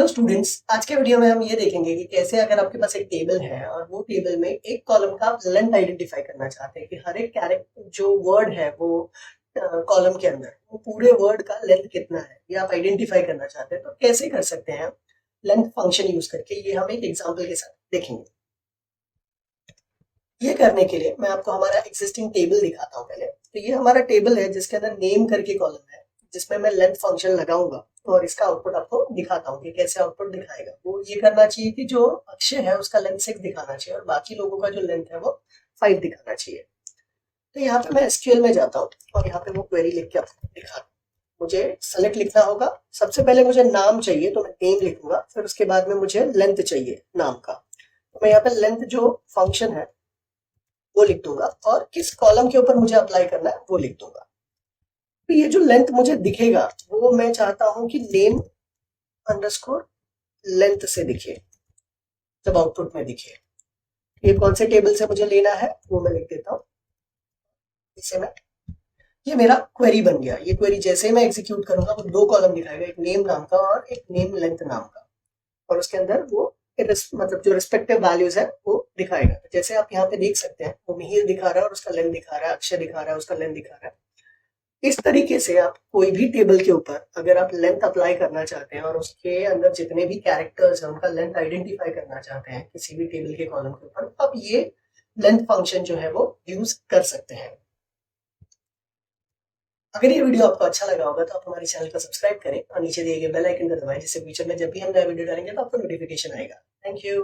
Hello students, आज के video में हम ये देखेंगे कि कैसे अगर आपके पास एक टेबल है और वो टेबल में एक कॉलम का लेंथ आइडेंटिफाई करना चाहते हैं कि हर एक कैरेक्टर जो वर्ड है वो कॉलम के अंदर वो पूरे वर्ड का लेंथ कितना है ये आप आइडेंटिफाई करना चाहते हैं तो कैसे कर सकते हैं लेंथ फंक्शन यूज करके, ये हम एक एग्जांपल के साथ देखेंगे। ये करने के लिए मैं आपको हमारा एग्जिस्टिंग टेबल दिखाता हूँ पहले। तो ये हमारा टेबल है जिसके अंदर नेम करके कॉलम है, जिसमें मैं लेंथ फंक्शन लगाऊंगा और इसका आउटपुट आपको दिखाता हूँ कि कैसे आउटपुट दिखाएगा। वो ये करना चाहिए कि जो अक्षर है उसका लेंथ 6 दिखाना चाहिए और बाकी लोगों का जो लेंथ है वो 5 दिखाना चाहिए। तो यहाँ पे मैं एसक्यूएल में जाता हूँ और यहाँ पे वो क्वेरी लिख के आपको दिखाता हूँ। मुझे सेलेक्ट लिखना होगा। सबसे पहले मुझे नाम चाहिए तो मैं नेम लिखूंगा, फिर उसके बाद में मुझे लेंथ चाहिए नाम का। तो मैं यहाँ पे लेंथ जो फंक्शन है वो लिख दूंगा और किस कॉलम के ऊपर मुझे अप्लाई करना है वो लिख दूंगा। तो ये जो लेंथ मुझे दिखेगा वो मैं चाहता हूं कि नेम अंडरस्कोर लेंथ से दिखे, जब आउटपुट में दिखे। ये कौन से टेबल से मुझे लेना है वो मैं लिख देता हूँ। इसे मैं, ये मेरा क्वेरी बन गया। ये क्वेरी जैसे ही मैं एग्जीक्यूट करूंगा वो दो कॉलम दिखाएगा, एक नेम नाम का और एक नेम लेंथ नाम का, और उसके अंदर वो मतलब जो रिस्पेक्टिव वैल्यूज है वो दिखाएगा। तो जैसे आप यहाँ पे देख सकते हैं वो मिहिर दिखा रहा है और उसका लेंथ दिखा रहा है, अक्षय दिखा रहा है उसका लेंथ दिखा रहा है। इस तरीके से आप कोई भी टेबल के ऊपर अगर आप लेंथ अप्लाई करना चाहते हैं और उसके अंदर जितने भी कैरेक्टर्स हैं उनका लेंथ आइडेंटिफाई करना चाहते हैं किसी भी टेबल के कॉलम के ऊपर, तो आप ये लेंथ फंक्शन जो है वो यूज कर सकते हैं। अगर ये वीडियो आपको अच्छा लगा होगा तो आप हमारे चैनल को सब्सक्राइब करें और नीचे दिए गए बेल आइकन को दबाएं, जिससे फ्यूचर में जब भी हम नया वीडियो डालेंगे तो आपको नोटिफिकेशन आएगा। Thank you.